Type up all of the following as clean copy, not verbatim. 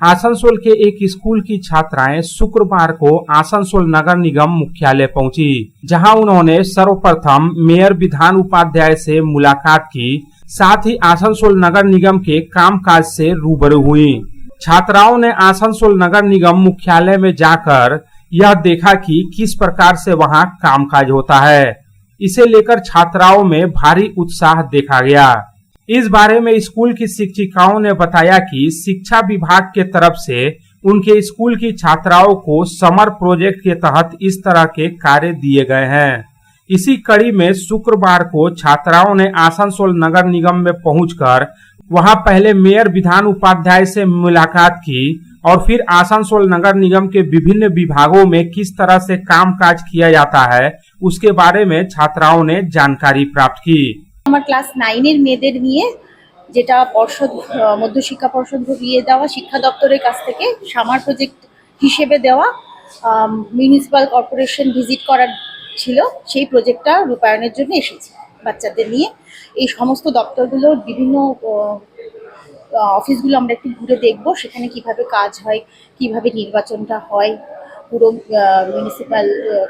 आसनसोल के एक स्कूल की छात्राएं शुक्रवार को आसनसोल नगर निगम मुख्यालय पहुंची, जहां उन्होंने सर्वप्रथम मेयर विधान उपाध्याय से मुलाकात की, साथ ही आसनसोल नगर निगम के कामकाज से रूबरू हुई। छात्राओं ने आसनसोल नगर निगम मुख्यालय में जाकर यह देखा कि किस प्रकार से वहां कामकाज होता है। इसे लेकर छात्राओं में भारी उत्साह देखा गया। इस बारे में स्कूल की शिक्षिकाओं ने बताया कि शिक्षा विभाग के तरफ से उनके स्कूल की छात्राओं को समर प्रोजेक्ट के तहत इस तरह के कार्य दिए गए हैं। इसी कड़ी में शुक्रवार को छात्राओं ने आसनसोल नगर निगम में पहुंचकर वहां पहले मेयर विधान उपाध्याय से मुलाकात की और फिर आसनसोल नगर निगम के विभिन्न विभागों में किस तरह से कामकाज किया जाता है उसके बारे में छात्राओं ने जानकारी प्राप्त की। আমার ক্লাস 9 এর মেয়েদের নিয়ে যেটা পর্ষদ মধ্যশিক্ষা পর্ষদ দিয়ে দেওয়া শিক্ষা দপ্তরের কাছ থেকে সামার প্রজেক্ট হিসেবে দেওয়া মিউনিসিপ্যাল কর্পোরেশন ভিজিট করার ছিল, সেই প্রজেক্টটা রূপায়ণের জন্য এসেছি বাচ্চাদের নিয়ে। এই সমস্ত দপ্তরগুলোর বিভিন্ন অফিসগুলো আমরা একটু ঘুরে দেখব, সেখানে কিভাবে কাজ হয়, কিভাবে নির্বাচনটা হয়, পুরো মিউনিসিপ্যাল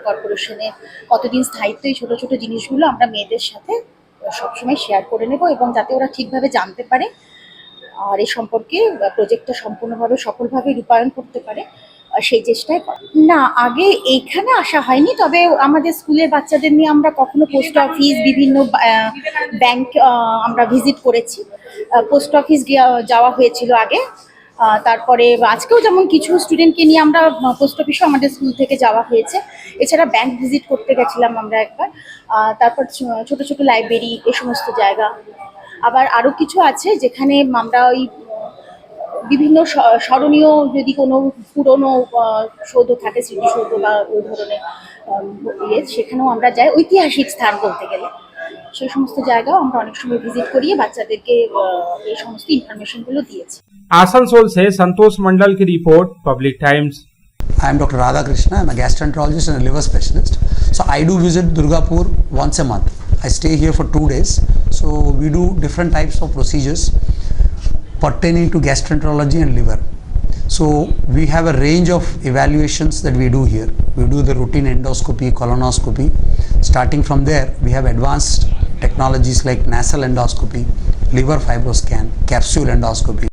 কর্পোরেশনে কতদিন স্থায়িত্ব, এই ছোটো ছোটো জিনিসগুলো আমরা মেয়েদের সাথে সবসময় শেয়ার করে নেব এবং যাতে ওরা ঠিকভাবে জানতে পারে আর এই সম্পর্কে প্রজেক্টটা সম্পূর্ণভাবে সফলভাবে রূপায়ণ করতে পারে, সেই চেষ্টাই করে। না, আগে এইখানে আসা হয়নি, তবে আমাদের স্কুলের বাচ্চাদের নিয়ে আমরা কখনো পোস্ট অফিস, বিভিন্ন ব্যাংক আমরা ভিজিট করেছি। পোস্ট অফিস যাওয়া হয়েছিল আগে, তারপরে আজকেও যেমন কিছু স্টুডেন্টকে নিয়ে আমরা পোস্ট অফিসও আমাদের স্কুল থেকে যাওয়া হয়েছে। এছাড়া ব্যাংক ভিজিট করতে গেছিলাম আমরা একবার, তারপর ছোট ছোট লাইব্রেরি, এই সমস্ত জায়গা। আবার আরও কিছু আছে যেখানে আমরা ওই বিভিন্ন স্মরণীয় যদি কোনো পুরনো সৌধ থাকে, স্মৃতিসৌধ বা ওই ধরনের সেখানেও আমরা যাই। ঐতিহাসিক স্থান বলতে গেলে সেই সমস্ত জায়গাও আমরা অনেক সময় ভিজিট করিয়ে বাচ্চাদেরকে এই সমস্ত ইনফরমেশনগুলো দিয়েছি। आसनसोल से संतोष मंडल की report, public times. I am Dr. Radha Krishna. I am a gastroenterologist and a liver specialist. So I do visit Durgapur once a month. I stay here for 2 days. So we do different types of procedures pertaining to gastroenterology and liver. So we have a range of evaluations that we do here. We do the routine endoscopy, colonoscopy. Starting from there, we have advanced technologies like nasal endoscopy, liver fibroscan, capsule endoscopy.